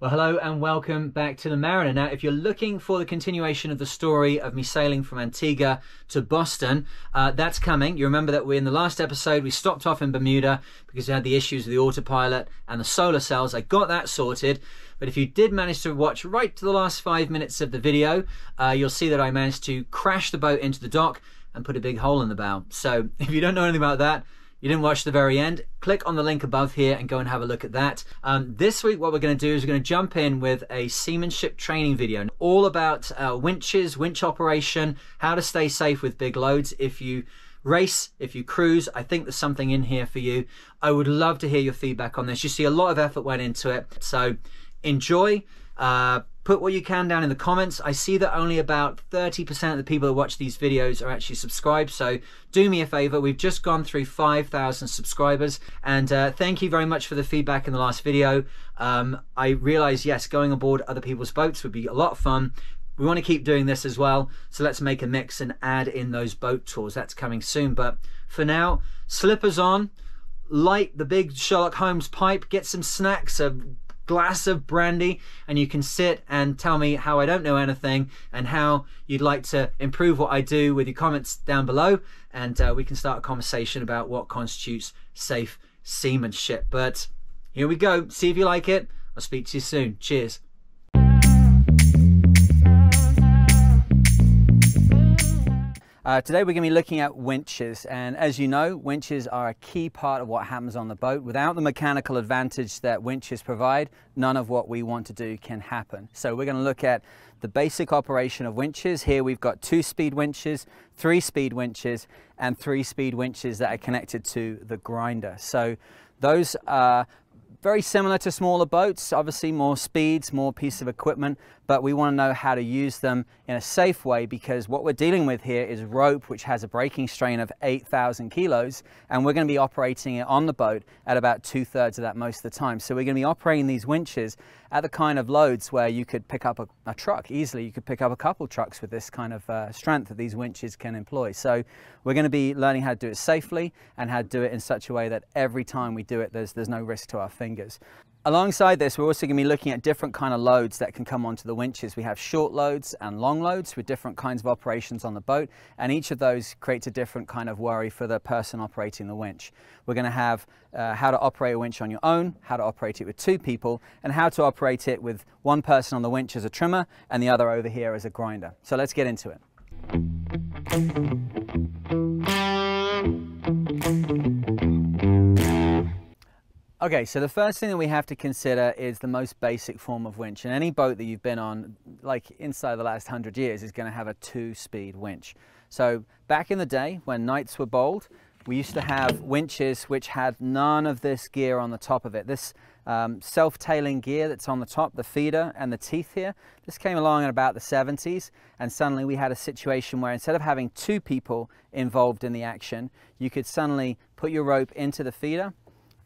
Well, hello and welcome back to the Mariner. Now, if you're looking for the continuation of the story of me sailing from Antigua to Boston, that's coming. You remember that in the last episode, we stopped off in Bermuda because we had the issues with the autopilot and the solar cells. I got that sorted. But if you did manage to watch right to the last 5 minutes of the video, you'll see that I managed to crash the boat into the dock and put a big hole in the bow. So if you don't know anything about that, you didn't watch the very end, click on the link above here and go and have a look at that. This week, what we're going to do is we're going to jump in with a seamanship training video, all about winches, winch operation, how to stay safe with big loads. If you race, if you cruise, I think there's something in here for you. I would love to hear your feedback on this. You see a lot of effort went into it, so enjoy. Put what you can down in the comments. I see that only about 30% of the people who watch these videos are actually subscribed, so do me a favor. We've just gone through 5,000 subscribers, and thank you very much for the feedback in the last video. I realize, yes, going aboard other people's boats would be a lot of fun. We want to keep doing this as well, so let's make a mix and add in those boat tours. That's coming soon, but for slippers on, light the big Sherlock Holmes pipe, get some snacks, a glass of brandy, and you can sit and tell me how I don't know anything and how you'd like to improve what I do with your comments down below, and we can start a conversation about what constitutes safe seamanship. But here we go. See if you like it. I'll speak to you soon. Cheers. Today we're going to be looking at winches, and as you know, winches are a key part of what happens on the boat. Without the mechanical advantage that winches provide, none of what we want to do can happen. So we're going to look at the basic operation of winches. Here we've got 2-speed winches, 3-speed winches, and 3-speed winches that are connected to the grinder. So those are very similar to smaller boats, obviously more speeds, more piece of equipment, but we want to know how to use them in a safe way, because what we're dealing with here is rope which has a breaking strain of 8,000 kilos, and we're going to be operating it on the boat at about 2/3 of that most of the time. So we're going to be operating these winches at the kind of loads where you could pick up a truck easily. You could pick up a couple trucks with this kind of strength that these winches can employ. So we're going to be learning how to do it safely and how to do it in such a way that every time we do it, there's no risk to our fingers. Alongside this, we're also going to be looking at different kind of loads that can come onto the winches. We have short loads and long loads with different kinds of operations on the boat, and each of those creates a different kind of worry for the person operating the winch. We're going to have how to operate a winch on your own, how to operate it with 2 people, and how to operate it with one person on the winch as a trimmer and the other over here as a grinder. So let's get into it. Okay, so the first thing that we have to consider is the most basic form of winch. And any boat that you've been on, like inside the last 100 years, is going to have a 2-speed winch. So back in the day when knights were bold, we used to have winches which had none of this gear on the top of it. This self-tailing gear that's on the top, the feeder and the teeth here, this came along in about the 70s, and suddenly we had a situation where instead of having 2 people involved in the action, you could suddenly put your rope into the feeder,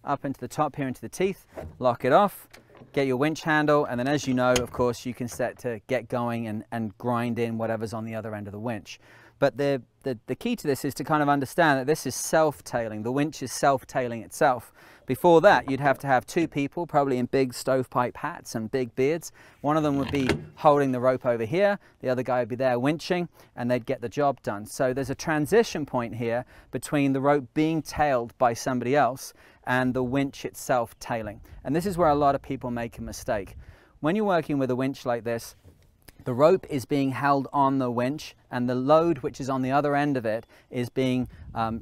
up into the top here into the teeth, lock it off, get your winch handle, and then as you know, of course, you can set to get going and grind in whatever's on the other end of the winch. But the key to this is to kind of understand that this is self-tailing. The winch is self-tailing itself. Before that, you'd have to have 2 people, probably in big stovepipe hats and big beards. One of them would be holding the rope over here, the other guy would be there winching, and they'd get the job done. So there's a transition point here between the rope being tailed by somebody else and the winch itself tailing. And this is where a lot of people make a mistake. When you're working with a winch like this, the rope is being held on the winch, and the load which is on the other end of it is being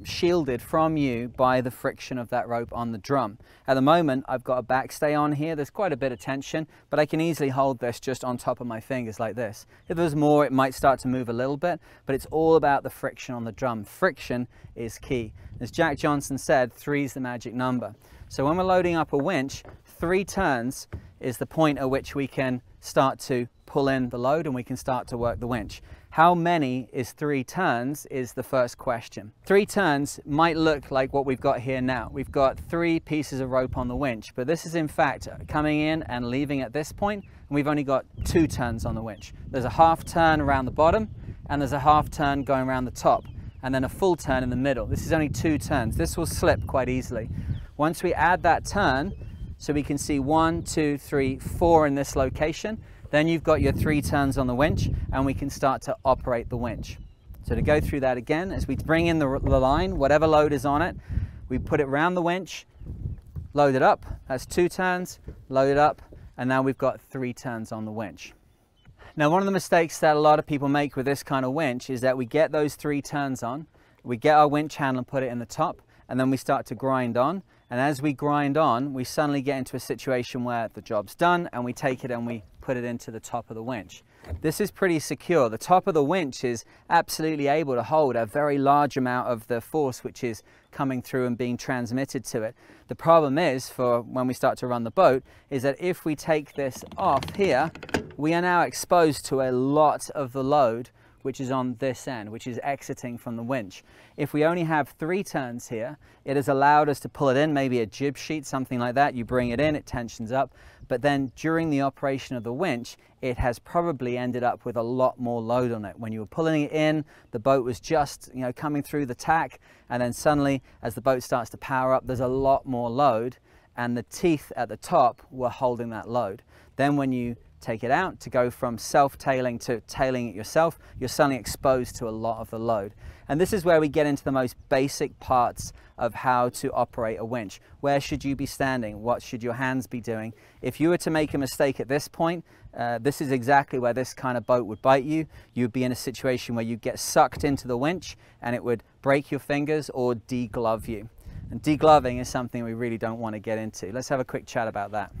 shielded from you by the friction of that rope on the drum. At the moment, I've got a backstay on here. There's quite a bit of tension, but I can easily hold this just on top of my fingers like this. If there's more, it might start to move a little bit, but it's all about the friction on the drum. Friction is key. As Jack Johnson said, 3 is the magic number. So when we're loading up a winch, 3 turns is the point at which we can start to pull in the load and we can start to work the winch. How many is 3 turns is the first question. 3 turns might look like what we've got here now. We've got 3 pieces of rope on the winch, but this is in fact coming in and leaving at this point, and we've only got 2 turns on the winch. There's a half turn around the bottom, and there's a half turn going around the top, and then a full turn in the middle. This is only 2 turns. This will slip quite easily. Once we add that turn, So we can see 1, 2, 3, 4 in this location. Then you've got your 3 turns on the winch, and we can start to operate the winch. So to go through that again, as we bring in the line, whatever load is on it, we put it around the winch, load it up, that's 2 turns, load it up, and now we've got 3 turns on the winch. Now, one of the mistakes that a lot of people make with this kind of winch is that we get those 3 turns on, we get our winch handle and put it in the top, and then we start to grind on. And as we grind on, we suddenly get into a situation where the job's done and we take it and we put it into the top of the winch. This is pretty secure. The top of the winch is absolutely able to hold a very large amount of the force which is coming through and being transmitted to it. The problem is, for when we start to run the boat, is that if we take this off here, we are now exposed to a lot of the load which is on this end, which is exiting from the winch. If we only have 3 turns here, it has allowed us to pull it in, maybe a jib sheet, something like that. You bring it in, it tensions up, but then during the operation of the winch, it has probably ended up with a lot more load on it. When you were pulling it in, the boat was just, coming through the tack, and then suddenly, as the boat starts to power up, there's a lot more load, and the teeth at the top were holding that load. Then when you take it out to go from self-tailing to tailing it yourself, you're suddenly exposed to a lot of the load. And this is where we get into the most basic parts of how to operate a winch. Where should you be standing? What should your hands be doing? If you were to make a mistake at this point, this is exactly where this kind of boat would bite you. You'd be in a situation where you get sucked into the winch and it would break your fingers or deglove you. And degloving is something we really don't want to get into. Let's have a quick chat about that.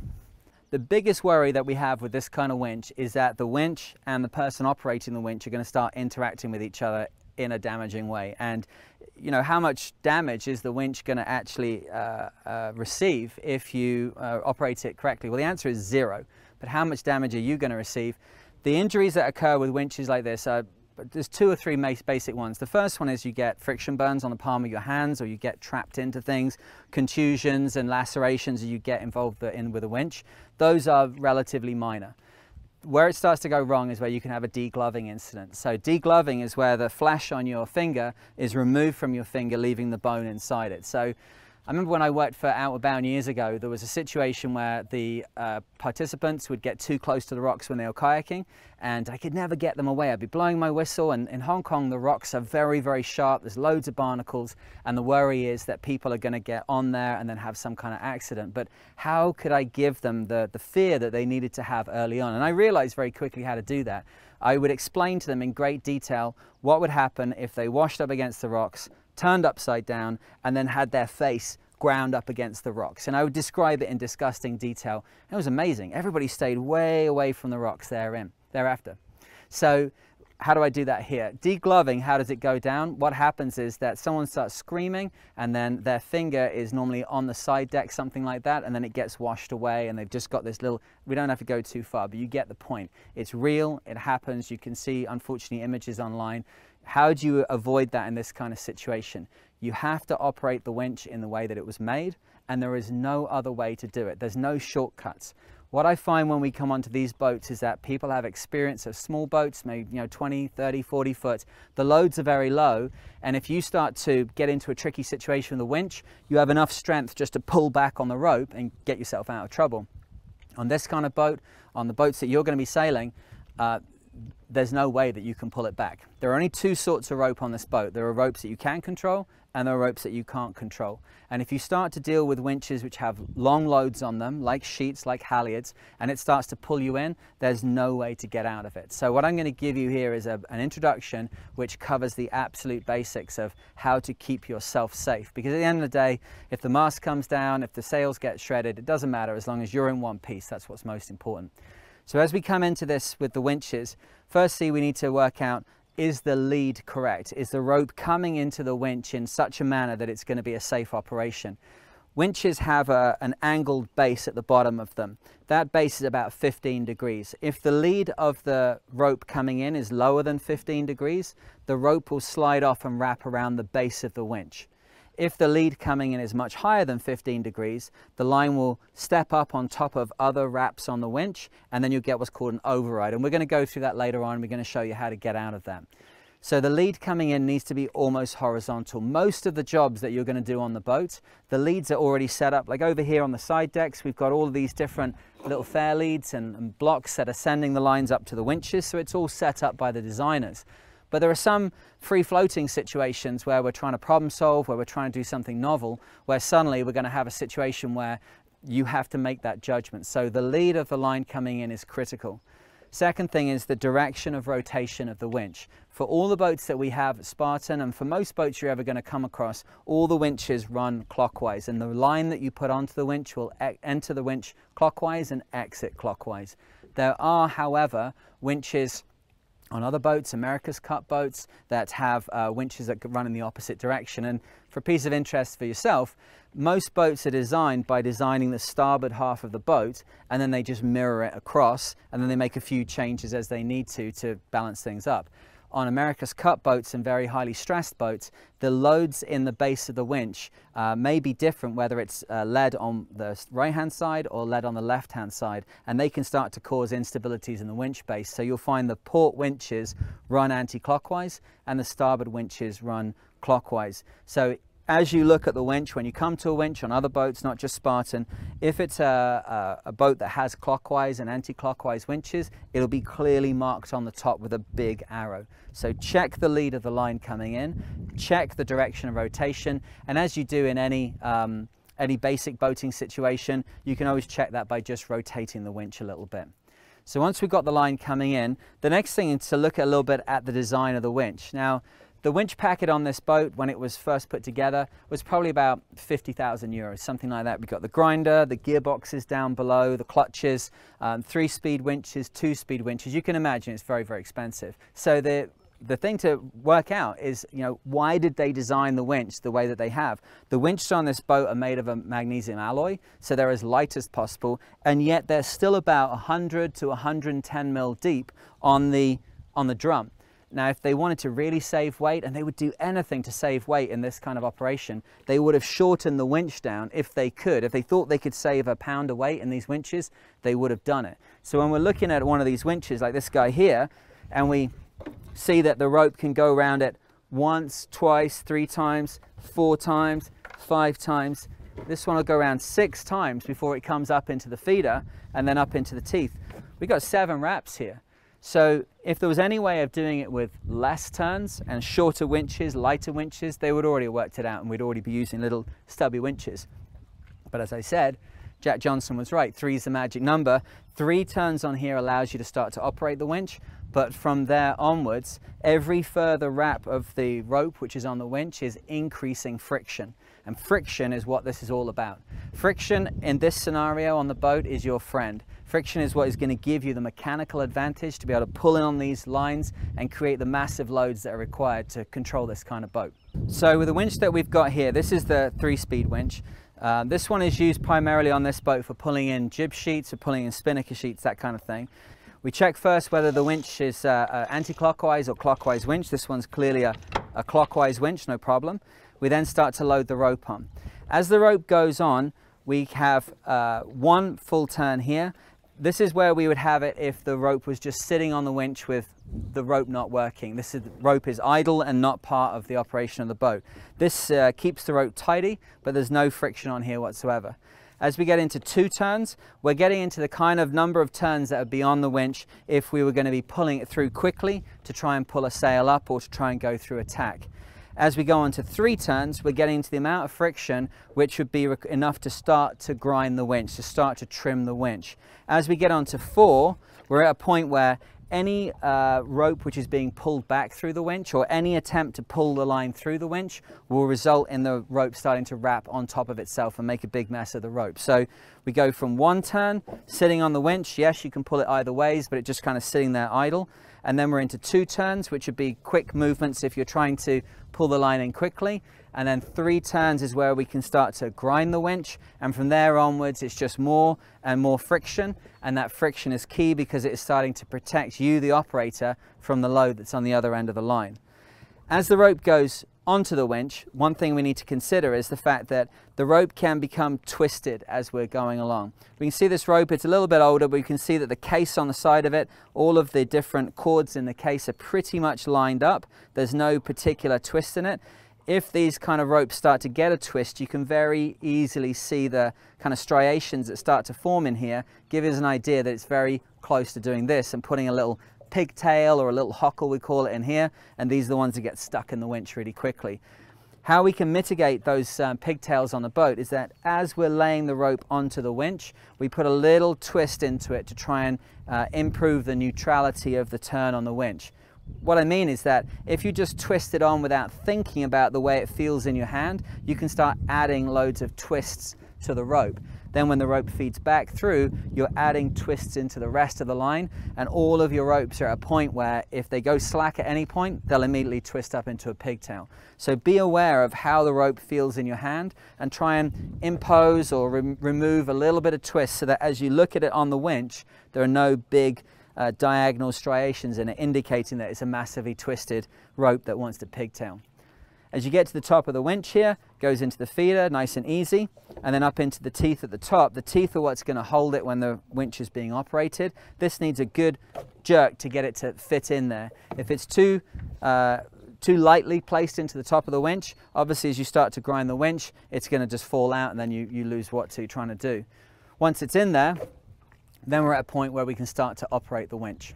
The biggest worry that we have with this kind of winch is that the winch and the person operating the winch are going to start interacting with each other in a damaging way. And how much damage is the winch going to actually receive if you operate it correctly? Well, the answer is 0. But how much damage are you going to receive? The injuries that occur with winches like this are, there's 2 or 3 basic ones. The first one is you get friction burns on the palm of your hands, or you get trapped into things, contusions and lacerations you get involved with a winch. Those are relatively minor. Where it starts to go wrong is where you can have a degloving incident. So degloving is where the flesh on your finger is removed from your finger, leaving the bone inside it. So I remember when I worked for Outward Bound years ago, there was a situation where the participants would get too close to the rocks when they were kayaking, and I could never get them away. I'd be blowing my whistle, and in Hong Kong the rocks are very, very sharp. There's loads of barnacles, and the worry is that people are going to get on there and then have some kind of accident. But how could I give them the fear that they needed to have early on? And I realized very quickly how to do that. I would explain to them in great detail what would happen if they washed up against the rocks, turned upside down, and then had their face ground up against the rocks. And I would describe it in disgusting detail. It was amazing. Everybody stayed way away from the rocks thereafter. So how do I do that here? Degloving, how does it go down? What happens is that someone starts screaming, and then their finger is normally on the side deck, something like that, and then it gets washed away, and they've just got this little, we don't have to go too far, but you get the point. It's real, it happens. You can see, unfortunately, images online. How do you avoid that in this kind of situation? You have to operate the winch in the way that it was made, and there is no other way to do it. There's no shortcuts. What I find when we come onto these boats is that people have experience of small boats, maybe 20, 30, 40 foot. The loads are very low, and if you start to get into a tricky situation with the winch, you have enough strength just to pull back on the rope and get yourself out of trouble. On this kind of boat, on the boats that you're going to be sailing, there's no way that you can pull it back. There are only 2 sorts of rope on this boat. There are ropes that you can control, and there are ropes that you can't control. And if you start to deal with winches which have long loads on them, like sheets, like halyards, and it starts to pull you in, there's no way to get out of it. So what I'm going to give you here is an introduction which covers the absolute basics of how to keep yourself safe. Because at the end of the day, if the mast comes down, if the sails get shredded, it doesn't matter as long as you're in one piece. That's what's most important. So as we come into this with the winches, firstly we need to work out, is the lead correct? Is the rope coming into the winch in such a manner that it's going to be a safe operation? Winches have an angled base at the bottom of them. That base is about 15 degrees. If the lead of the rope coming in is lower than 15 degrees, the rope will slide off and wrap around the base of the winch. If the lead coming in is much higher than 15 degrees, the line will step up on top of other wraps on the winch, and then you'll get what's called an override. And we're going to go through that later on. We're going to show you how to get out of that. So the lead coming in needs to be almost horizontal. Most of the jobs that you're going to do on the boat, the leads are already set up. Like over here on the side decks, we've got all of these different little fair leads and blocks that are sending the lines up to the winches. So it's all set up by the designers. But there are some free floating situations where we're trying to problem solve, where we're trying to do something novel, where suddenly we're going to have a situation where you have to make that judgment. So the lead of the line coming in is critical. Second thing is the direction of rotation of the winch. For all the boats that we have at Spartan, and for most boats you're ever going to come across, all the winches run clockwise, and the line that you put onto the winch will enter the winch clockwise and exit clockwise. There are, however, winches on other boats, America's Cup boats, that have winches that run in the opposite direction. And for a piece of interest for yourself, most boats are designed by designing the starboard half of the boat, and then they just mirror it across, and then they make a few changes as they need to balance things up. On America's Cup boats and very highly stressed boats, the loads in the base of the winch may be different, whether it's lead on the right-hand side or lead on the left-hand side, and they can start to cause instabilities in the winch base. So you'll find the port winches run anti-clockwise and the starboard winches run clockwise. So as you look at the winch, when you come to a winch on other boats, not just Spartan, if it's a boat that has clockwise and anti-clockwise winches, it'll be clearly marked on the top with a big arrow. So check the lead of the line coming in, check the direction of rotation, and as you do in any basic boating situation, you can always check that by just rotating the winch a little bit. So once we've got the line coming in, the next thing is to look a little bit at the design of the winch. Now, the winch packet on this boat, when it was first put together, was probably about 50,000 euros, something like that. We've got the grinder, the gearboxes down below, the clutches, 3-speed winches, 2-speed winches. You can imagine it's very, very expensive. So the thing to work out is, you know, why did they design the winch the way that they have? The winches on this boat are made of a magnesium alloy, so they're as light as possible, and yet they're still about 100 to 110 mil deep on the drum. Now, if they wanted to really save weight, and they would do anything to save weight in this kind of operation, they would have shortened the winch down if they could. If they thought they could save a pound of weight in these winches, they would have done it. So when we're looking at one of these winches like this guy here, and we see that the rope can go around it once, twice, 3 times, 4 times, 5 times. This one will go around 6 times before it comes up into the feeder and then up into the teeth. We've got 7 wraps here. So if there was any way of doing it with less turns and shorter winches, lighter winches, they would already have worked it out, and we'd already be using little stubby winches. But as I said, Jack Johnson was right. 3 is the magic number. 3 turns on here allows you to start to operate the winch, but from there onwards, every further wrap of the rope which is on the winch is increasing friction. And friction is what this is all about. Friction in this scenario on the boat is your friend. Friction is what is going to give you the mechanical advantage to be able to pull in on these lines and create the massive loads that are required to control this kind of boat. So with the winch that we've got here, this is the 3-speed winch. This one is used primarily on this boat for pulling in jib sheets or pulling in spinnaker sheets, that kind of thing. We check first whether the winch is anti-clockwise or clockwise winch. This one's clearly a clockwise winch, no problem. We then start to load the rope on. As the rope goes on, we have 1 full turn here. This is where we would have it if the rope was just sitting on the winch with the rope not working. The rope is idle and not part of the operation of the boat. This keeps the rope tidy, but there's no friction on here whatsoever. As we get into 2 turns, we're getting into the kind of number of turns that would be on the winch if we were going to be pulling it through quickly to try and pull a sail up or to try and go through a tack. As we go on to 3 turns, we're getting to the amount of friction which would be enough to start to grind the winch, to start to trim the winch. As we get on to 4, we're at a point where any rope which is being pulled back through the winch, or any attempt to pull the line through the winch, will result in the rope starting to wrap on top of itself and make a big mess of the rope. So we go from 1 turn, sitting on the winch. Yes, you can pull it either ways, but it's just kind of sitting there idle. And then we're into 2 turns, which would be quick movements if you're trying to pull the line in quickly. And then 3 turns is where we can start to grind the winch. And from there onwards, it's just more and more friction. And that friction is key because it is starting to protect you, the operator, from the load that's on the other end of the line. As the rope goes onto the winch, one thing we need to consider is the fact that the rope can become twisted as we're going along. We can see this rope, it's a little bit older, but you can see that the case on the side of it, all of the different cords in the case are pretty much lined up. There's no particular twist in it. If these kind of ropes start to get a twist, you can very easily see the kind of striations that start to form in here, give us an idea that it's very close to doing this and putting a little pigtail or a little hockle, we call it, in here, and these are the ones that get stuck in the winch really quickly. How we can mitigate those pigtails on the boat is that as we're laying the rope onto the winch, we put a little twist into it to try and improve the neutrality of the turn on the winch. What I mean is that if you just twist it on without thinking about the way it feels in your hand, you can start adding loads of twists to the rope. Then when the rope feeds back through, you're adding twists into the rest of the line, and all of your ropes are at a point where if they go slack at any point, they'll immediately twist up into a pigtail. So be aware of how the rope feels in your hand and try and impose or remove a little bit of twist so that as you look at it on the winch, there are no big diagonal striations in it, indicating that it's a massively twisted rope that wants to pigtail. As you get to the top of the winch here, goes into the feeder, nice and easy, and then up into the teeth at the top. The teeth are what's going to hold it when the winch is being operated. This needs a good jerk to get it to fit in there. If it's too lightly placed into the top of the winch, obviously as you start to grind the winch, it's going to just fall out and then you lose what you're trying to do. Once it's in there, then we're at a point where we can start to operate the winch.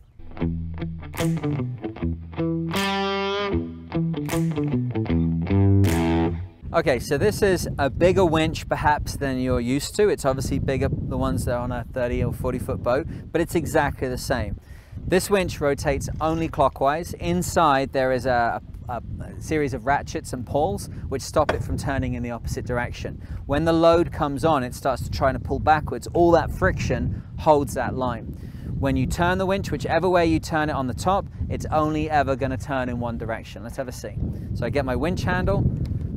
Okay, so this is a bigger winch perhaps than you're used to. It's obviously bigger, the ones that are on a 30 or 40 foot boat, but it's exactly the same. This winch rotates only clockwise. Inside there is a series of ratchets and pawls which stop it from turning in the opposite direction. When the load comes on, it starts to try to pull backwards. All that friction holds that line. When you turn the winch, whichever way you turn it on the top, it's only ever going to turn in one direction. Let's have a see. So I get my winch handle,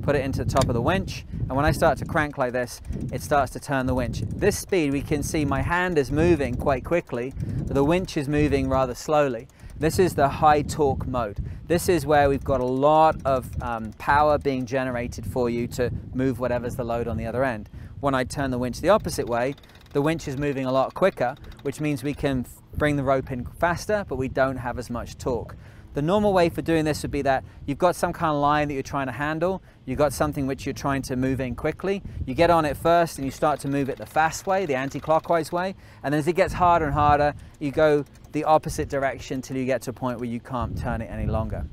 put it into the top of the winch, and when I start to crank like this, it starts to turn the winch. This speed, we can see my hand is moving quite quickly, but the winch is moving rather slowly. This is the high torque mode. This is where we've got a lot of power being generated for you to move whatever's the load on the other end. When I turn the winch the opposite way, the winch is moving a lot quicker, which means we can bring the rope in faster, but we don't have as much torque. The normal way for doing this would be that you've got some kind of line that you're trying to handle, you've got something which you're trying to move in quickly, you get on it first and you start to move it the fast way, the anti-clockwise way, and then as it gets harder and harder, you go the opposite direction till you get to a point where you can't turn it any longer.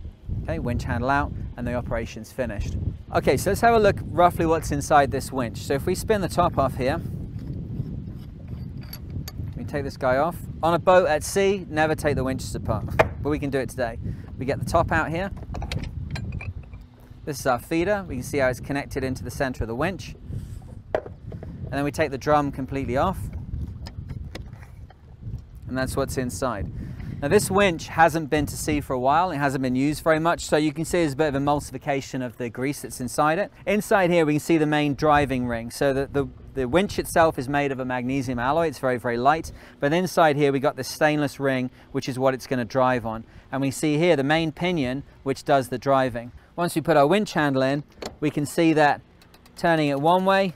Okay, winch handle out and the operation's finished. Okay, so let's have a look roughly what's inside this winch. So if we spin the top off here, we take this guy off. On a boat at sea, never take the winches apart, but we can do it today. We get the top out here. This is our feeder. We can see how it's connected into the center of the winch. And then we take the drum completely off. And that's what's inside. Now this winch hasn't been to sea for a while. It hasn't been used very much, so you can see there's a bit of emulsification of the grease that's inside it. Inside here we can see the main driving ring. So the winch itself is made of a magnesium alloy. It's very, very light. But inside here we got this stainless ring, which is what it's going to drive on. And we see here the main pinion, which does the driving. Once we put our winch handle in, we can see that turning it one way,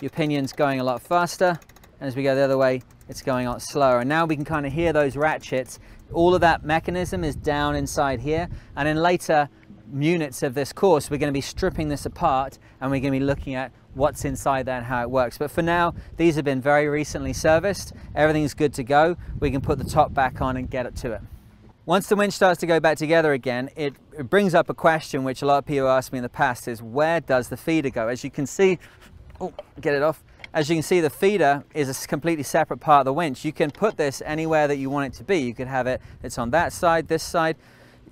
your pinion's going a lot faster. And as we go the other way, it's going a lot slower. And now we can kind of hear those ratchets. All of that mechanism is down inside here. And in later units of this course, we're going to be stripping this apart and we're going to be looking at what's inside there and how it works. But for now, these have been very recently serviced. Everything's good to go. We can put the top back on and get it to it. Once the winch starts to go back together again, it brings up a question which a lot of people asked me in the past is, where does the feeder go? As you can see, oh, get it off. As you can see, the feeder is a completely separate part of the winch. You can put this anywhere that you want it to be. You could have it, it's on that side, this side.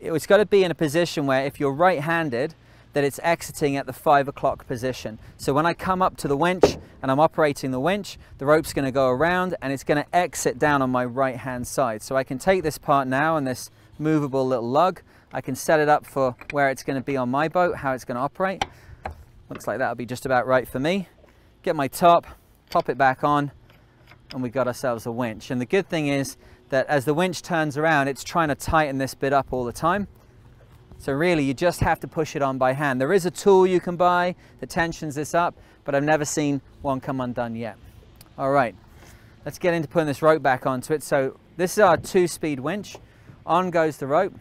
It's got to be in a position where if you're right-handed, that it's exiting at the 5 o'clock position. So when I come up to the winch and I'm operating the winch, the rope's going to go around and it's going to exit down on my right-hand side. So I can take this part now and this movable little lug, I can set it up for where it's going to be on my boat, how it's going to operate. Looks like that'll be just about right for me. Get my top, pop it back on, and we've got ourselves a winch. And the good thing is that as the winch turns around, it's trying to tighten this bit up all the time. So really you just have to push it on by hand. There is a tool you can buy that tensions this up, but I've never seen one come undone yet. All right, let's get into putting this rope back onto it. So this is our 2-speed winch. On goes the rope.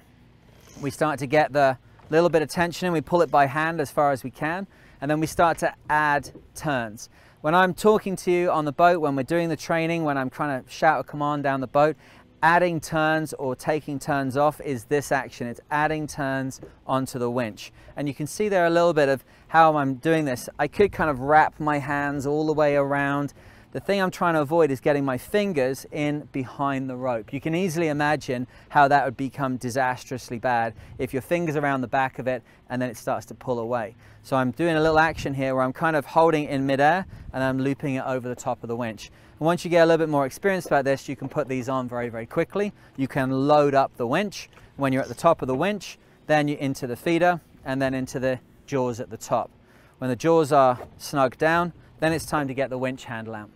We start to get the little bit of tension and we pull it by hand as far as we can, and then we start to add turns. When I'm talking to you on the boat, when we're doing the training, when I'm trying to shout a command down the boat, adding turns or taking turns off is this action. It's adding turns onto the winch. And you can see there a little bit of how I'm doing this. I could kind of wrap my hands all the way around. The thing I'm trying to avoid is getting my fingers in behind the rope. You can easily imagine how that would become disastrously bad if your finger's around the back of it and then it starts to pull away. So I'm doing a little action here where I'm kind of holding it in midair and I'm looping it over the top of the winch. And once you get a little bit more experience about this, you can put these on very, very quickly. You can load up the winch. When you're at the top of the winch, then you're into the feeder and then into the jaws at the top. When the jaws are snug down, then it's time to get the winch handle out.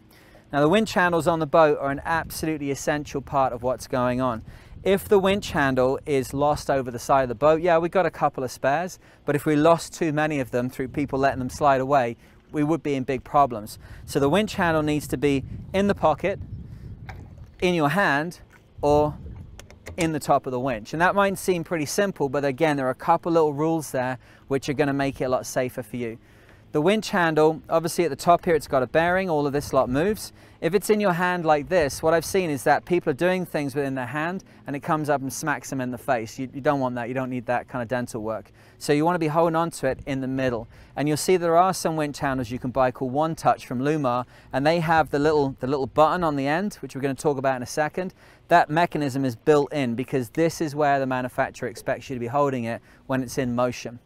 Now the winch handles on the boat are an absolutely essential part of what's going on. If the winch handle is lost over the side of the boat, yeah, we've got a couple of spares, but if we lost too many of them through people letting them slide away, we would be in big problems. So the winch handle needs to be in the pocket, in your hand, or in the top of the winch. And that might seem pretty simple, but again, there are a couple little rules there which are going to make it a lot safer for you. The winch handle, obviously at the top here, it's got a bearing, all of this lot moves. If it's in your hand like this, what I've seen is that people are doing things within their hand and it comes up and smacks them in the face. You don't want that, you don't need that kind of dental work. So you want to be holding on to it in the middle. And you'll see there are some winch handles you can buy called One Touch from Lumar, and they have the little button on the end, which we're going to talk about in a second. That mechanism is built in because this is where the manufacturer expects you to be holding it when it's in motion.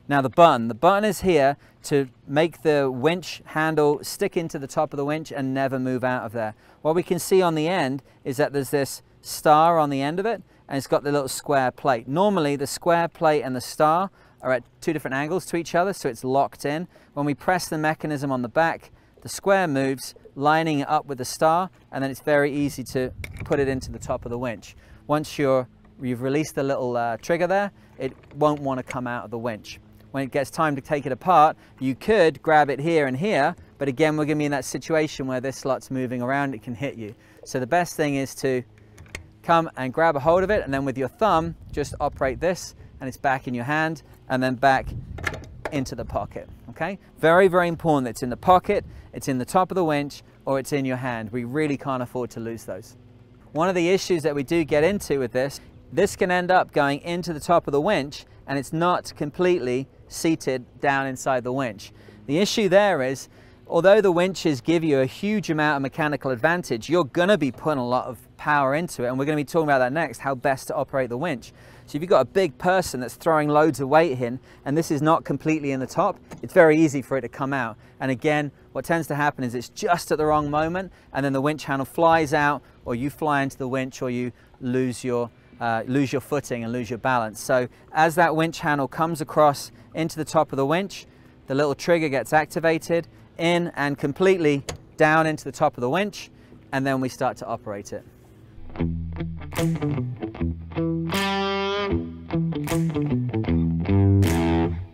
Now the button is here to make the winch handle stick into the top of the winch and never move out of there. What we can see on the end is that there's this star on the end of it and it's got the little square plate. Normally the square plate and the star are at two different angles to each other, so it's locked in. When we press the mechanism on the back, the square moves, lining it up with the star, and then it's very easy to put it into the top of the winch. Once you've released the little trigger there, it won't want to come out of the winch. When it gets time to take it apart, you could grab it here and here, but again, we're going to be in that situation where this slot's moving around, it can hit you. So the best thing is to come and grab a hold of it, and then with your thumb, just operate this, and it's back in your hand, and then back into the pocket, okay? Very, very important that it's in the pocket, it's in the top of the winch, or it's in your hand. We really can't afford to lose those. One of the issues that we do get into with this can end up going into the top of the winch, and it's not completely seated down inside the winch. The issue there is, although the winches give you a huge amount of mechanical advantage, you're going to be putting a lot of power into it, and we're going to be talking about that next, how best to operate the winch. So if you've got a big person that's throwing loads of weight in, and this is not completely in the top, it's very easy for it to come out. And again, what tends to happen is it's just at the wrong moment, and then the winch handle flies out, or you fly into the winch, or you lose your footing and lose your balance. So as that winch handle comes across into the top of the winch, the little trigger gets activated in and completely down into the top of the winch, and then we start to operate it.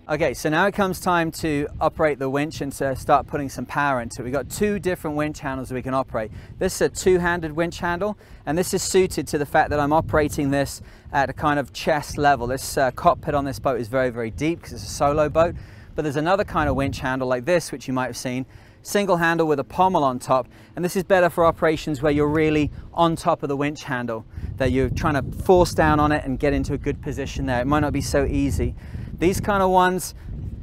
Okay, so now it comes time to operate the winch and to start putting some power into it. We've got two different winch handles that we can operate. This is a two-handed winch handle, and this is suited to the fact that I'm operating this at a kind of chest level. This cockpit on this boat is very, very deep because it's a solo boat, but there's another kind of winch handle like this, which you might have seen, single handle with a pommel on top, and this is better for operations where you're really on top of the winch handle, that you're trying to force down on it and get into a good position there. It might not be so easy. These kind of ones,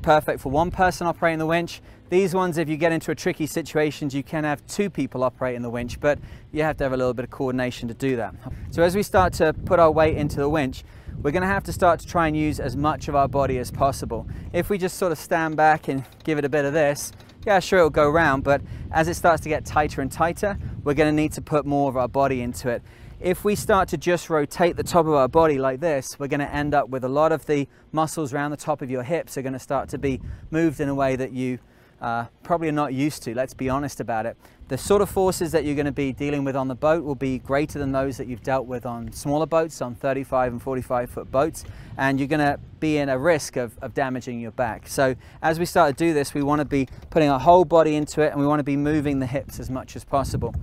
perfect for one person operating the winch. These ones, if you get into a tricky situations, you can have two people operating the winch, but you have to have a little bit of coordination to do that. So as we start to put our weight into the winch, we're going to have to start to try and use as much of our body as possible. If we just sort of stand back and give it a bit of this, yeah, sure, it'll go round, but as it starts to get tighter and tighter, we're going to need to put more of our body into it. If we start to just rotate the top of our body like this, we're going to end up with a lot of the muscles around the top of your hips are going to start to be moved in a way that you probably are not used to. Let's be honest about it. The sort of forces that you're going to be dealing with on the boat will be greater than those that you've dealt with on smaller boats, on 35 and 45 foot boats, and you're going to be in a risk of damaging your back. So as we start to do this, we want to be putting our whole body into it, and we want to be moving the hips as much as possible.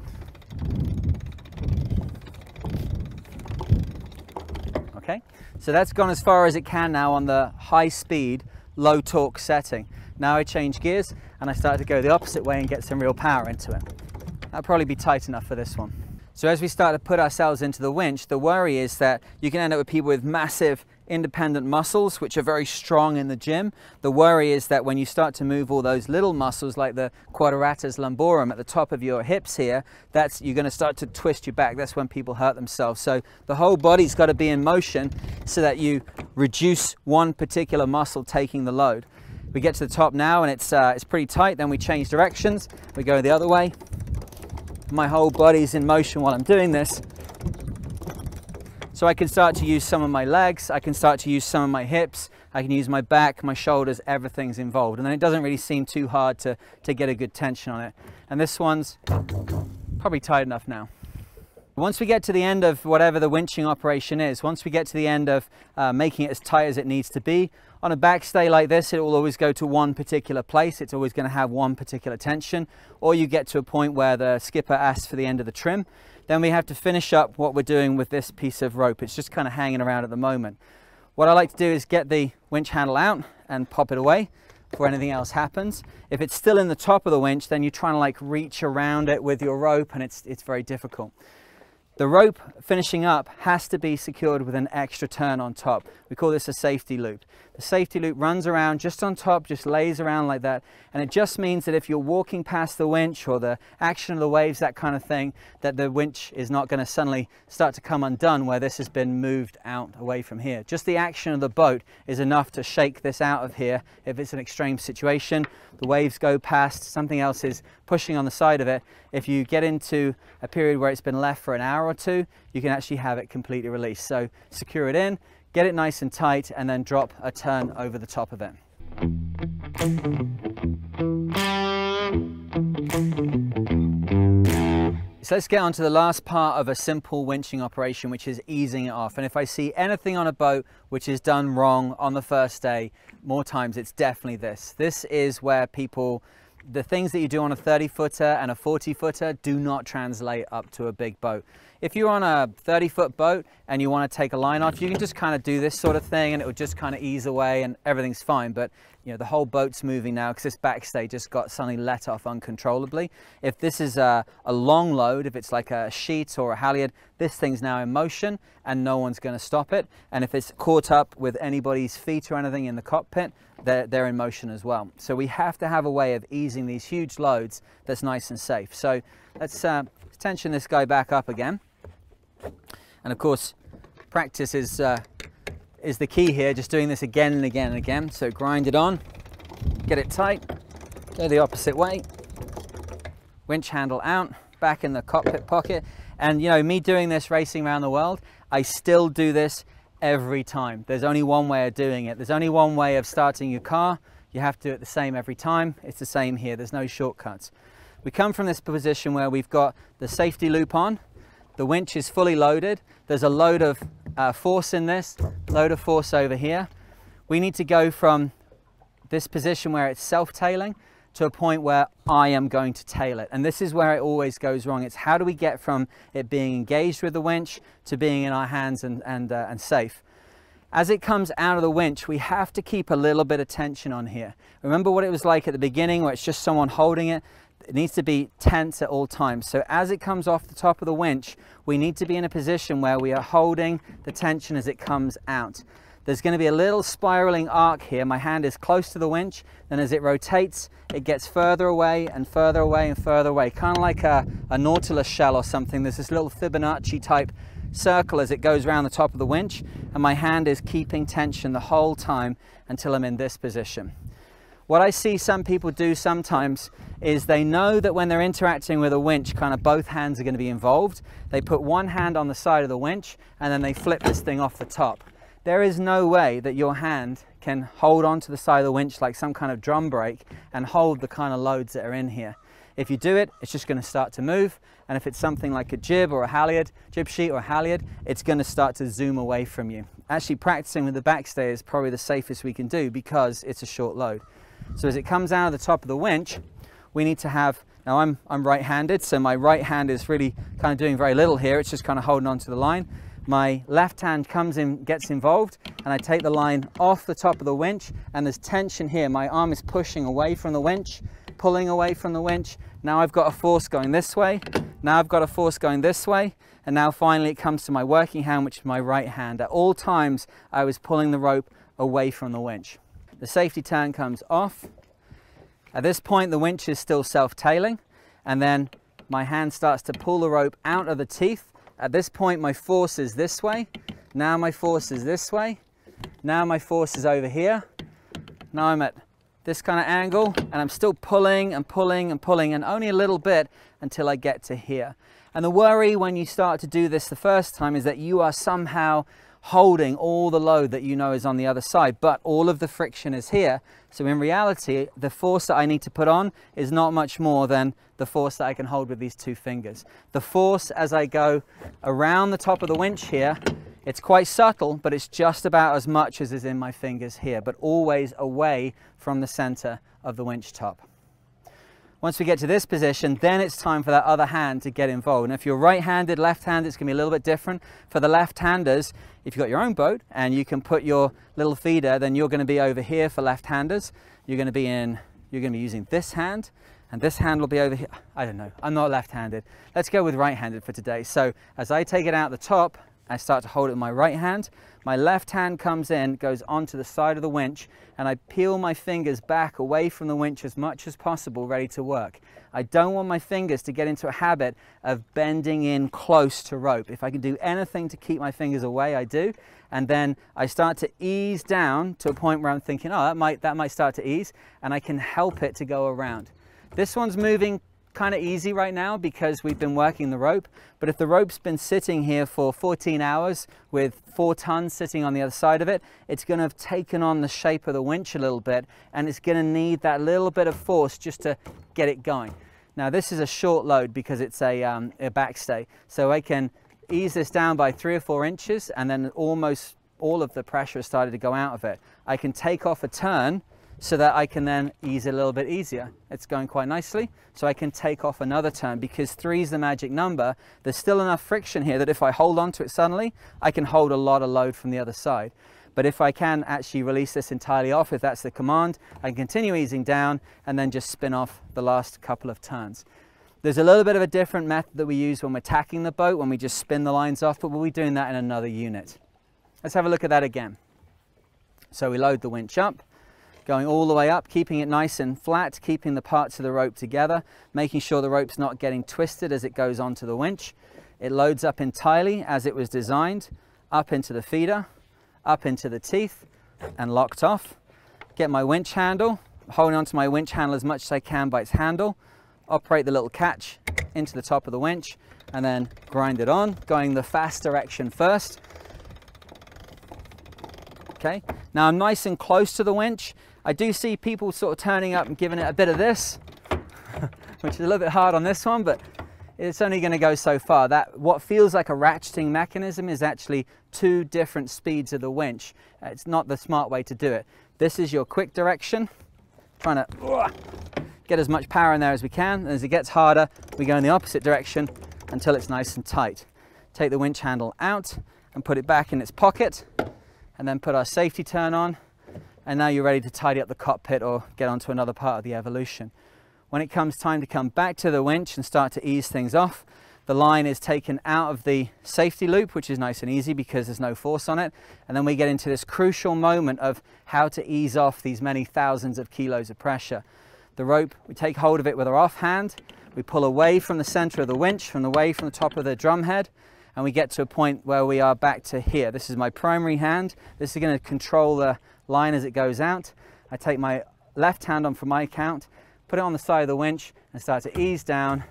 Okay, so that's gone as far as it can now on the high speed, low torque setting. Now I change gears and I start to go the opposite way and get some real power into it. That'll probably be tight enough for this one. So as we start to put ourselves into the winch, the worry is that you can end up with people with massive independent muscles, which are very strong in the gym. The worry is that when you start to move all those little muscles like the quadratus lumborum at the top of your hips here, you're going to start to twist your back. That's when people hurt themselves. So the whole body's got to be in motion so that you reduce one particular muscle taking the load. We get to the top now and it's pretty tight, then we change directions. We go the other way. My whole body's in motion while I'm doing this. So I can start to use some of my legs, I can start to use some of my hips, I can use my back, my shoulders, everything's involved. And then it doesn't really seem too hard to get a good tension on it. And this one's probably tight enough now. Once we get to the end of whatever the winching operation is, once we get to the end of making it as tight as it needs to be, on a backstay like this, it will always go to one particular place. It's always going to have one particular tension. Or you get to a point where the skipper asks for the end of the trim. Then we have to finish up what we're doing with this piece of rope. It's just kind of hanging around at the moment. What I like to do is get the winch handle out and pop it away before anything else happens. If it's still in the top of the winch, then you're trying to like reach around it with your rope, and it's very difficult. The rope finishing up has to be secured with an extra turn on top. We call this a safety loop. The safety loop runs around just on top, just lays around like that. And it just means that if you're walking past the winch or the action of the waves, that kind of thing, that the winch is not going to suddenly start to come undone where this has been moved out away from here. Just the action of the boat is enough to shake this out of here if it's an extreme situation. The waves go past, something else is pushing on the side of it. If you get into a period where it's been left for an hour or two, you can actually have it completely released. So secure it in, get it nice and tight, and then drop a turn over the top of it. So let's get on to the last part of a simple winching operation, which is easing it off. And if I see anything on a boat which is done wrong on the first day, more times it's definitely this. This is where the things that you do on a 30-footer and a 40-footer do not translate up to a big boat. If you're on a 30-foot boat and you want to take a line off, you can just kind of do this sort of thing and it will just kind of ease away and everything's fine. But you know, the whole boat's moving now because this backstay just got suddenly let off uncontrollably. If this is a long load, if it's like a sheet or a halyard, this thing's now in motion and no one's going to stop it. And if it's caught up with anybody's feet or anything in the cockpit, they're in motion as well. So we have to have a way of easing these huge loads that's nice and safe. So let's tension this guy back up again. And of course, practice is the key here, just doing this again and again and again. So grind it on, get it tight, go the opposite way, winch handle out, back in the cockpit pocket. And you know, me doing this racing around the world, I still do this every time. There's only one way of doing it. There's only one way of starting your car. You have to do it the same every time. It's the same here. There's no shortcuts. We come from this position where we've got the safety loop on. The winch is fully loaded. There's a load of force in this, load of force over here. We need to go from this position where it's self-tailing to a point where I am going to tail it. And this is where it always goes wrong. It's how do we get from it being engaged with the winch to being in our hands and safe. As it comes out of the winch, we have to keep a little bit of tension on here. Remember what it was like at the beginning where it's just someone holding it? It needs to be tense at all times. So as it comes off the top of the winch, we need to be in a position where we are holding the tension as it comes out. There's going to be a little spiraling arc here. My hand is close to the winch, then as it rotates, it gets further away and further away and further away, kind of like a nautilus shell or something. There's this little Fibonacci type circle as it goes around the top of the winch, and my hand is keeping tension the whole time until I'm in this position. What I see some people do sometimes is they know that when they're interacting with a winch, kind of both hands are going to be involved. They put one hand on the side of the winch and then they flip this thing off the top. There is no way that your hand can hold onto the side of the winch like some kind of drum brake and hold the kind of loads that are in here. If you do it, it's just going to start to move. And if it's something like a jib or a halyard, jib sheet or a halyard, it's going to start to zoom away from you. Actually, practicing with the backstay is probably the safest we can do because it's a short load. So as it comes out of the top of the winch, we need to have, now I'm right-handed, so my right hand is really kind of doing very little here. It's just kind of holding onto the line. My left hand comes in, gets involved, and I take the line off the top of the winch, and there's tension here. My arm is pushing away from the winch, pulling away from the winch. Now I've got a force going this way. Now I've got a force going this way. And now finally it comes to my working hand, which is my right hand. At all times, I was pulling the rope away from the winch. The safety turn comes off. At this point, the winch is still self-tailing, and then my hand starts to pull the rope out of the teeth. At this point, my force is this way. Now my force is this way. Now my force is over here. Now I'm at this kind of angle, and I'm still pulling and pulling and pulling, and only a little bit until I get to here. And the worry when you start to do this the first time is that you are somehow holding all the load that you know is on the other side, but all of the friction is here. So in reality, the force that I need to put on is not much more than the force that I can hold with these two fingers. The force as I go around the top of the winch here, it's quite subtle, but it's just about as much as is in my fingers here, but always away from the center of the winch top. Once we get to this position, then it's time for that other hand to get involved. And if you're right-handed, left-handed, it's going to be a little bit different. For the left-handers, if you've got your own boat and you can put your little feeder, then you're going to be over here for left-handers. You're going to be using this hand, and this hand will be over here. I don't know, I'm not left-handed. Let's go with right-handed for today. So as I take it out the top, I start to hold it with my right hand. My left hand comes in, goes onto the side of the winch, and I peel my fingers back away from the winch as much as possible, ready to work. I don't want my fingers to get into a habit of bending in close to rope. If I can do anything to keep my fingers away, I do. And then I start to ease down to a point where I'm thinking, oh, that might start to ease, and I can help it to go around. This one's moving kind of easy right now because we've been working the rope, but if the rope's been sitting here for 14 hours with 4 tons sitting on the other side of it, it's going to have taken on the shape of the winch a little bit, and it's going to need that little bit of force just to get it going. Now this is a short load because it's a backstay, so I can ease this down by 3 or 4 inches, and then almost all of the pressure has started to go out of it. I can take off a turn so that I can then ease it a little bit easier. It's going quite nicely, so I can take off another turn because 3 is the magic number. There's still enough friction here that if I hold on to it suddenly, I can hold a lot of load from the other side. But if I can actually release this entirely off, if that's the command, I can continue easing down and then just spin off the last couple of turns. There's a little bit of a different method that we use when we're tacking the boat, when we just spin the lines off, but we'll be doing that in another unit. Let's have a look at that again. So we load the winch up, going all the way up, keeping it nice and flat, keeping the parts of the rope together, making sure the rope's not getting twisted as it goes onto the winch. It loads up entirely as it was designed, up into the feeder, up into the teeth, and locked off. Get my winch handle, holding onto my winch handle as much as I can by its handle, operate the little catch into the top of the winch, and then grind it on, going the fast direction first. Okay, now I'm nice and close to the winch. I do see people sort of turning up and giving it a bit of this, which is a little bit hard on this one, but it's only going to go so far. That what feels like a ratcheting mechanism is actually 2 different speeds of the winch. It's not the smart way to do it. This is your quick direction, trying to get as much power in there as we can. And as it gets harder, we go in the opposite direction until it's nice and tight. Take the winch handle out and put it back in its pocket, and then put our safety turn on. And now you're ready to tidy up the cockpit or get onto another part of the evolution. When it comes time to come back to the winch and start to ease things off, the line is taken out of the safety loop, which is nice and easy because there's no force on it. And then we get into this crucial moment of how to ease off these many thousands of kilos of pressure. The rope, we take hold of it with our off hand, we pull away from the center of the winch, from the top of the drum head, and we get to a point where we are back to here. This is my primary hand. This is going to control the line as it goes out. I take my left hand on for my count, put it on the side of the winch and start to ease down,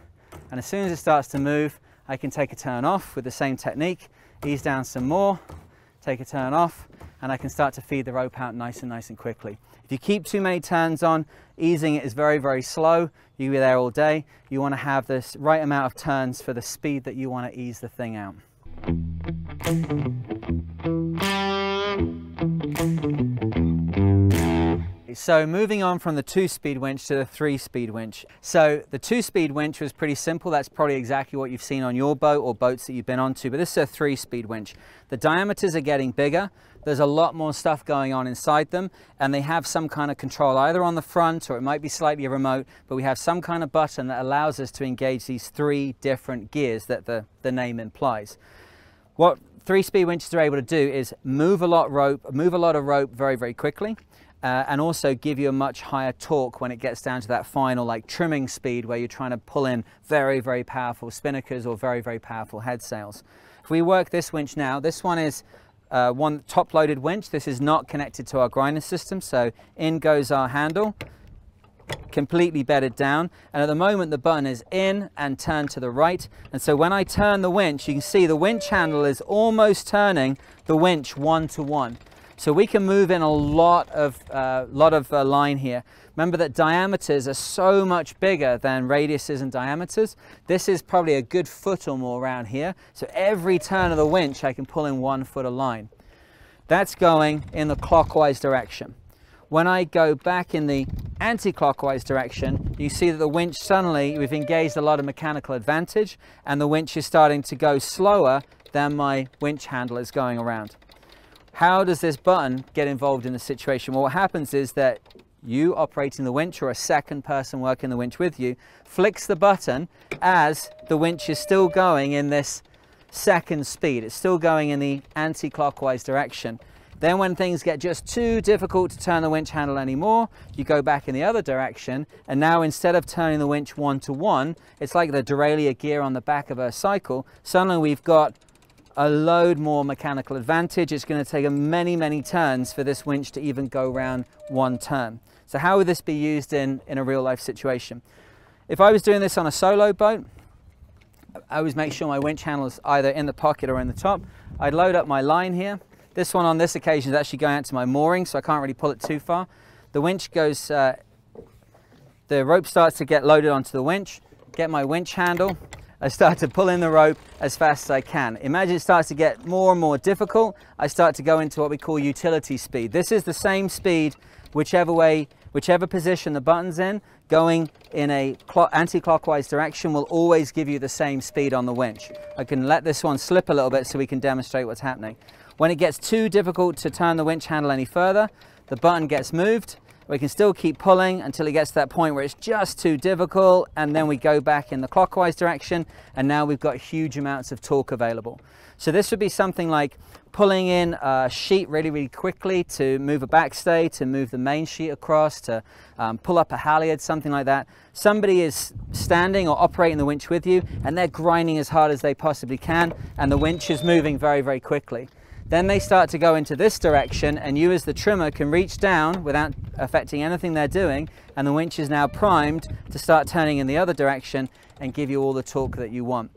and as soon as it starts to move, I can take a turn off with the same technique, ease down some more, take a turn off, and I can start to feed the rope out nice and quickly. If you keep too many turns on, easing it is very slow. You'll be there all day. You want to have this right amount of turns for the speed that you want to ease the thing out. So moving on from the 2-speed winch to the 3-speed winch. So the 2-speed winch was pretty simple. That's probably exactly what you've seen on your boat or boats that you've been onto, but this is a 3-speed winch. The diameters are getting bigger. There's a lot more stuff going on inside them, and they have some kind of control either on the front, or it might be slightly remote, but we have some kind of button that allows us to engage these 3 different gears that the name implies. What 3-speed winches are able to do is move a lot of rope very quickly. And also give you a much higher torque when it gets down to that final like trimming speed where you're trying to pull in very powerful spinnakers or very powerful head sails. If we work this winch now, this one is one top-loaded winch. This is not connected to our grinder system, so in goes our handle, completely bedded down, and at the moment the button is in and turned to the right, and so when I turn the winch, you can see the winch handle is almost turning the winch 1-to-1. So we can move in a lot of line here. Remember that diameters are so much bigger than radiuses and diameters. This is probably a good foot or more around here. So every turn of the winch, I can pull in 1 foot of line. That's going in the clockwise direction. When I go back in the anti-clockwise direction, you see that the winch suddenly, we've engaged a lot of mechanical advantage, and the winch is starting to go slower than my winch handle is going around. How does this button get involved in the situation? Well, what happens is that you operating the winch, or a second person working the winch with you, flicks the button as the winch is still going in this second speed. It's still going in the anti-clockwise direction. Then when things get just too difficult to turn the winch handle anymore, you go back in the other direction, and now instead of turning the winch 1-to-1, it's like the derailleur gear on the back of a cycle. Suddenly we've got a load more mechanical advantage. It's going to take many turns for this winch to even go around 1 turn. So how would this be used in a real life situation? If I was doing this on a solo boat, I always make sure my winch handle is either in the pocket or in the top. I'd load up my line here. This one on this occasion is actually going out to my mooring, so I can't really pull it too far. The winch goes, the rope starts to get loaded onto the winch, get my winch handle. I start to pull in the rope as fast as I can. Imagine it starts to get more and more difficult. I start to go into what we call utility speed. This is the same speed whichever position the button's in. Going in a anti-clockwise direction will always give you the same speed on the winch. I can let this one slip a little bit so we can demonstrate what's happening. When it gets too difficult to turn the winch handle any further, the button gets moved. We can still keep pulling until it gets to that point where it's just too difficult, and then we go back in the clockwise direction, and now we've got huge amounts of torque available. So this would be something like pulling in a sheet really quickly to move a backstay, to move the main sheet across, to pull up a halyard, something like that. Somebody is standing or operating the winch with you, and they're grinding as hard as they possibly can, and the winch is moving very quickly. Then they start to go into this direction, and you as the trimmer can reach down without affecting anything they're doing, and the winch is now primed to start turning in the other direction and give you all the torque that you want.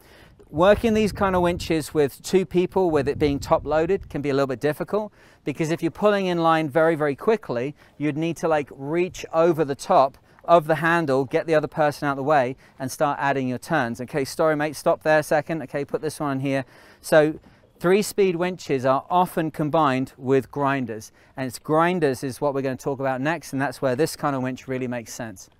Working these kind of winches with 2 people, with it being top loaded, can be a little bit difficult, because if you're pulling in line very quickly, you'd need to like reach over the top of the handle, get the other person out of the way, and start adding your turns. Okay, story mate, stop there a second. Okay, put this one on here. So 3-speed winches are often combined with grinders, and it's grinders is what we're going to talk about next, and that's where this kind of winch really makes sense.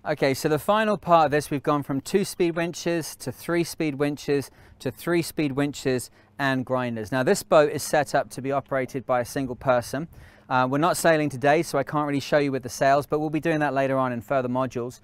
Okay, so the final part of this, we've gone from 2-speed winches to 3-speed winches to 3-speed winches and grinders. Now this boat is set up to be operated by a single person. We're not sailing today, so I can't really show you with the sails, but we'll be doing that later on in further modules.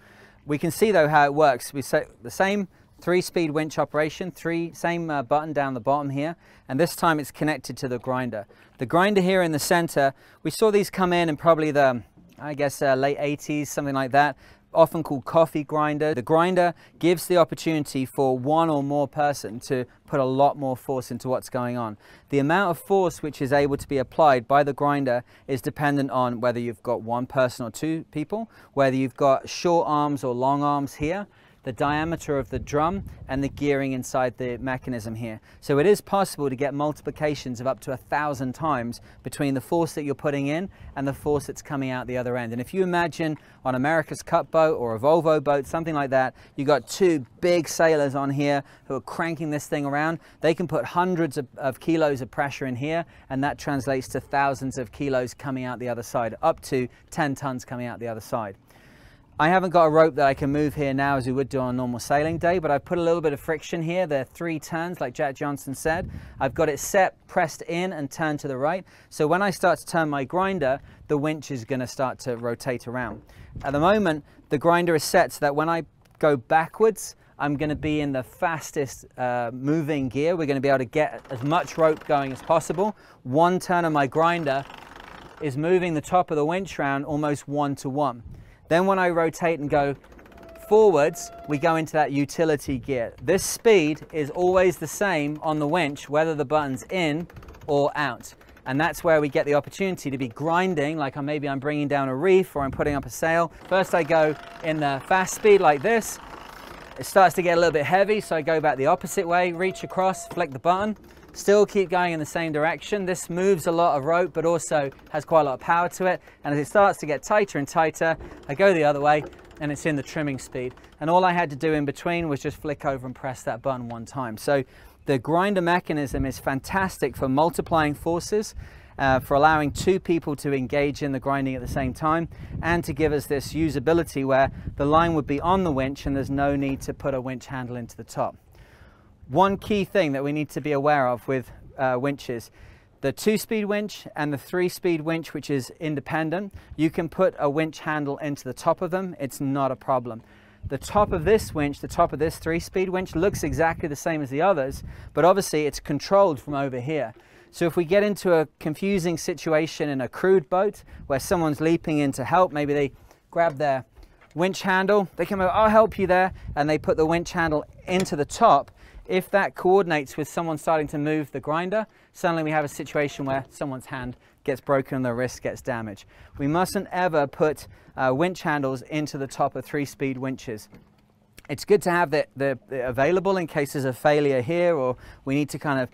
We can see though how it works. We set the same 3-speed winch operation, same button down the bottom here, and this time it's connected to the grinder. The grinder here in the center, we saw these come in probably the, I guess, late 80s, something like that, often called coffee grinder. The grinder gives the opportunity for 1 or more person to put a lot more force into what's going on. The amount of force which is able to be applied by the grinder is dependent on whether you've got 1 person or 2 people, whether you've got short arms or long arms here. the diameter of the drum and the gearing inside the mechanism here. So it is possible to get multiplications of up to 1,000 times between the force that you're putting in and the force that's coming out the other end. And if you imagine on America's Cup boat or a Volvo boat, something like that, you got two big sailors on here who are cranking this thing around. They can put hundreds of kilos of pressure in here, and that translates to thousands of kilos coming out the other side, up to 10 tons coming out the other side. I haven't got a rope that I can move here now as we would do on a normal sailing day, but I've put a little bit of friction here. There are 3 turns, like Jack Johnson said. I've got it set, pressed in and turned to the right. So when I start to turn my grinder, the winch is going to start to rotate around. At the moment, the grinder is set so that when I go backwards, I'm going to be in the fastest moving gear. We're going to be able to get as much rope going as possible. One turn of my grinder is moving the top of the winch around almost 1-to-1. Then when I rotate and go forwards, we go into that utility gear. This speed is always the same on the winch, whether the button's in or out. And that's where we get the opportunity to be grinding, like maybe I'm bringing down a reef or I'm putting up a sail. First I go in the fast speed like this. It starts to get a little bit heavy, so I go back the opposite way, reach across, flick the button. Still keep going in the same direction. This moves a lot of rope, but also has quite a lot of power to it. And as it starts to get tighter and tighter, I go the other way and it's in the trimming speed. And all I had to do in between was just flick over and press that button one time. So the grinder mechanism is fantastic for multiplying forces, for allowing 2 people to engage in the grinding at the same time, and to give us this usability where the line would be on the winch and there's no need to put a winch handle into the top. One key thing that we need to be aware of with winches, the 2-speed winch and the 3-speed winch, which is independent, you can put a winch handle into the top of them. It's not a problem. The top of this winch, the top of this 3-speed winch looks exactly the same as the others, but obviously it's controlled from over here. So if we get into a confusing situation in a crewed boat where someone's leaping in to help, maybe they grab their winch handle, they come over, I'll help you there, and they put the winch handle into the top. If that coordinates with someone starting to move the grinder, suddenly we have a situation where someone's hand gets broken and their wrist gets damaged. We mustn't ever put winch handles into the top of 3-speed winches. It's good to have the available in cases of failure here, or we need to kind of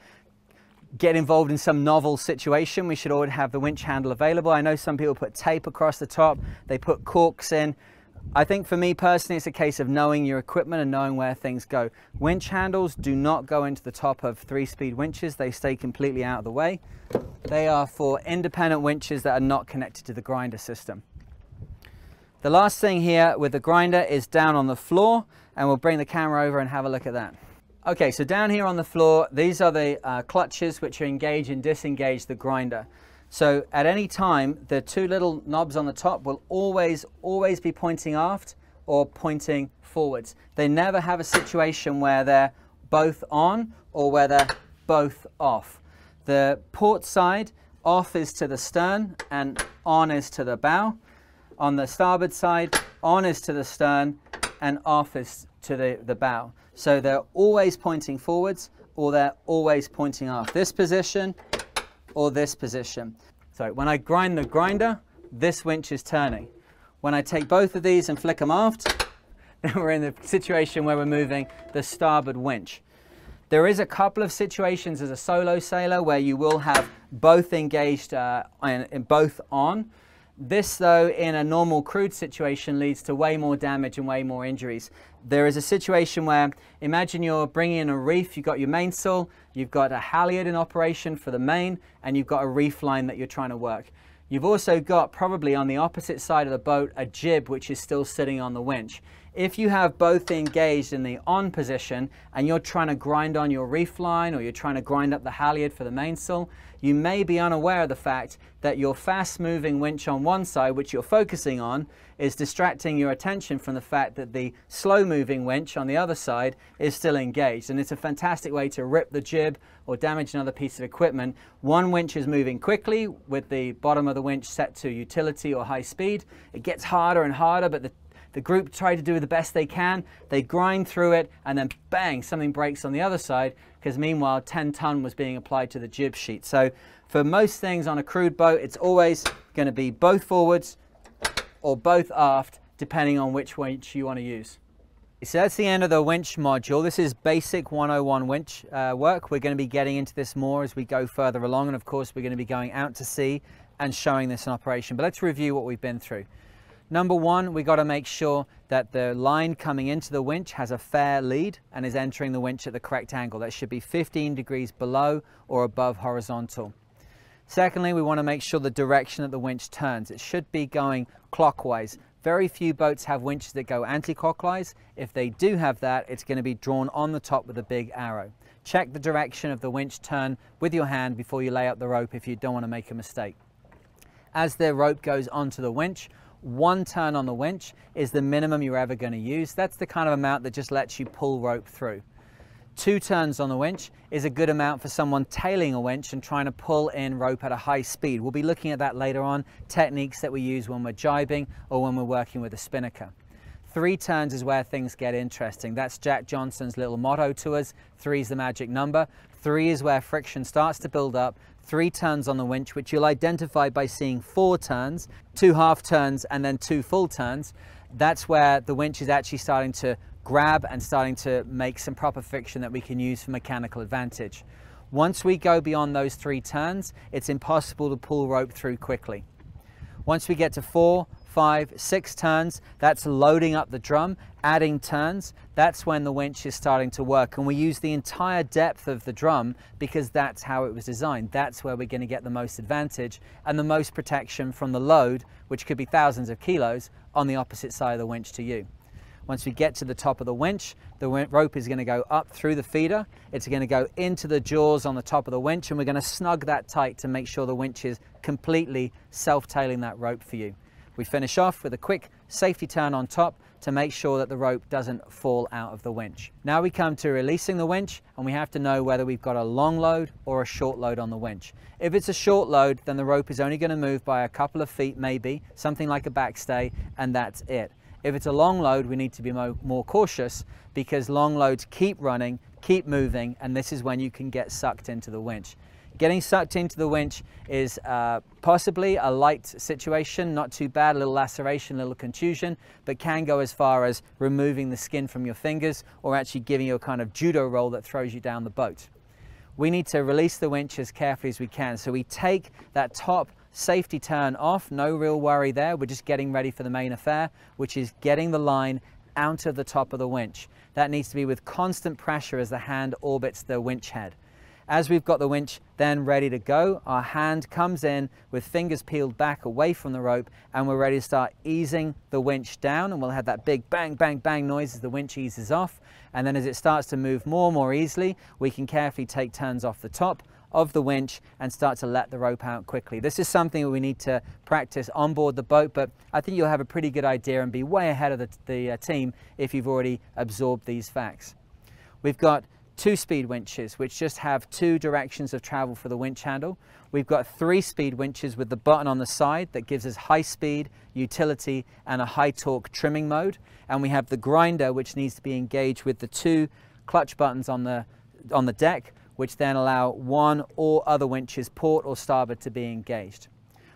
get involved in some novel situation. We should always have the winch handle available. I know some people put tape across the top, they put corks in. I think for me personally, it's a case of knowing your equipment and knowing where things go. Winch handles do not go into the top of 3-speed winches. They stay completely out of the way. They are for independent winches that are not connected to the grinder system. The last thing here with the grinder is down on the floor, and we'll bring the camera over and have a look at that. Okay, so down here on the floor, these are the clutches which engage and disengage the grinder. So at any time, the 2 little knobs on the top will always be pointing aft or pointing forwards. They never have a situation where they're both on or where they're both off. The port side, off is to the stern and on is to the bow. On the starboard side, on is to the stern and off is to the bow. So they're always pointing forwards or they're always pointing aft. This position or this position. So when I grind the grinder, this winch is turning. When I take both of these and flick them aft, then we're in the situation where we're moving the starboard winch. There is a couple of situations as a solo sailor where you will have both engaged and both on. This, though, in a normal crewed situation leads to way more damage and way more injuries. There is a situation where, imagine you're bringing in a reef, you've got your mainsail, you've got a halyard in operation for the main, and you've got a reef line that you're trying to work. You've also got, probably on the opposite side of the boat, a jib which is still sitting on the winch. If you have both engaged in the on position and you're trying to grind on your reef line or you're trying to grind up the halyard for the mainsail, you may be unaware of the fact that your fast-moving winch on one side, which you're focusing on, is distracting your attention from the fact that the slow-moving winch on the other side is still engaged. And it's a fantastic way to rip the jib or damage another piece of equipment. One winch is moving quickly with the bottom of the winch set to utility or high speed. It gets harder and harder, but the group try to do the best they can. They grind through it, and then bang, something breaks on the other side, because meanwhile 10 ton was being applied to the jib sheet. So for most things on a crewed boat, it's always going to be both forwards or both aft, depending on which winch you want to use. So that's the end of the winch module. This is basic 101 winch work. We're going to be getting into this more as we go further along, and of course we're going to be going out to sea and showing this in operation. But let's review what we've been through. Number one, we got to make sure that the line coming into the winch has a fair lead and is entering the winch at the correct angle. That should be 15 degrees below or above horizontal. Secondly, we want to make sure the direction that the winch turns. It should be going clockwise. Very few boats have winches that go anti-clockwise. If they do have that, it's going to be drawn on the top with a big arrow. Check the direction of the winch turn with your hand before you lay up the rope if you don't want to make a mistake. As the rope goes onto the winch, one turn on the winch is the minimum you're ever going to use. That's the kind of amount that just lets you pull rope through. 2 turns on the winch is a good amount for someone tailing a winch and trying to pull in rope at a high speed. We'll be looking at that later on, techniques that we use when we're jibing or when we're working with a spinnaker. 3 turns is where things get interesting. That's Jack Johnson's little motto to us. 3 is the magic number. 3 is where friction starts to build up. 3 turns on the winch, which you'll identify by seeing 4 turns, 2 half turns, and then 2 full turns. That's where the winch is actually starting to grab and starting to make some proper friction that we can use for mechanical advantage. Once we go beyond those 3 turns, it's impossible to pull rope through quickly. Once we get to 4, 5, 6 turns, that's loading up the drum, adding turns. That's when the winch is starting to work, and we use the entire depth of the drum because that's how it was designed. That's where we're going to get the most advantage and the most protection from the load, which could be thousands of kilos, on the opposite side of the winch to you. Once we get to the top of the winch, the rope is going to go up through the feeder. It's going to go into the jaws on the top of the winch, and we're going to snug that tight to make sure the winch is completely self-tailing that rope for you. We finish off with a quick safety turn on top to make sure that the rope doesn't fall out of the winch. Now we come to releasing the winch, and we have to know whether we've got a long load or a short load on the winch. If it's a short load, then the rope is only going to move by a couple of feet, maybe, something like a backstay, and that's it. If it's a long load, we need to be more cautious because long loads keep running, keep moving, and this is when you can get sucked into the winch. Getting sucked into the winch is possibly a light situation, not too bad, a little laceration, a little contusion, but can go as far as removing the skin from your fingers or actually giving you a kind of judo roll that throws you down the boat. We need to release the winch as carefully as we can. So we take that top safety turn off, no real worry there. We're just getting ready for the main affair, which is getting the line out of the top of the winch. That needs to be with constant pressure as the hand orbits the winch head. As we've got the winch then ready to go, our hand comes in with fingers peeled back away from the rope, and we're ready to start easing the winch down, and we'll have that big bang, bang, bang noise as the winch eases off. And then as it starts to move more and more easily, we can carefully take turns off the top of the winch and start to let the rope out quickly. This is something that we need to practice on board the boat, but I think you'll have a pretty good idea and be way ahead of the team if you've already absorbed these facts. We've got 2-speed winches, which just have 2 directions of travel for the winch handle. We've got 3-speed winches with the button on the side that gives us high speed, utility, and a high torque trimming mode. And we have the grinder, which needs to be engaged with the 2 clutch buttons on the deck, which then allow one or other winches, port or starboard, to be engaged.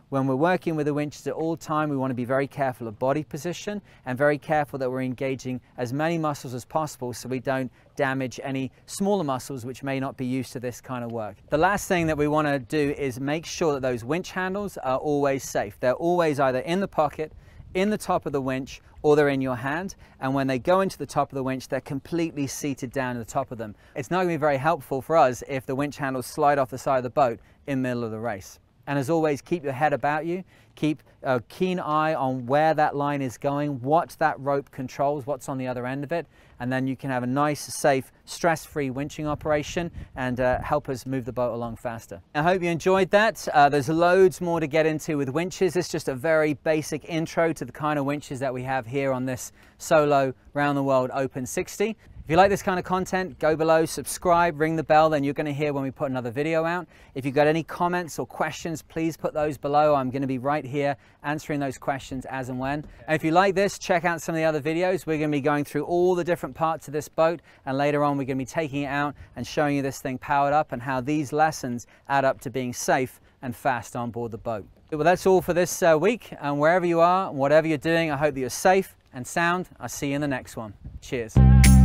When we're working with the winches at all time, we want to be very careful of body position and very careful that we're engaging as many muscles as possible so we don't damage any smaller muscles which may not be used to this kind of work. The last thing that we want to do is make sure that those winch handles are always safe. They're always either in the pocket, in the top of the winch, or they're in your hand, and when they go into the top of the winch, they're completely seated down at the top of them. It's not going to be very helpful for us if the winch handles slide off the side of the boat in the middle of the race. And as always, keep your head about you, keep a keen eye on where that line is going, what that rope controls, what's on the other end of it, and then you can have a nice, safe, stress-free winching operation and help us move the boat along faster. I hope you enjoyed that. There's loads more to get into with winches. It's just a very basic intro to the kind of winches that we have here on this solo round the world Open 60. If you like this kind of content, go below, subscribe, ring the bell, then you're going to hear when we put another video out. If you've got any comments or questions, please put those below. I'm going to be right here answering those questions as and when. And if you like this, check out some of the other videos. We're going to be going through all the different parts of this boat, and later on we're going to be taking it out and showing you this thing powered up and how these lessons add up to being safe and fast on board the boat. Well, that's all for this week, and wherever you are, whatever you're doing, I hope that you're safe and sound. I'll see you in the next one. Cheers.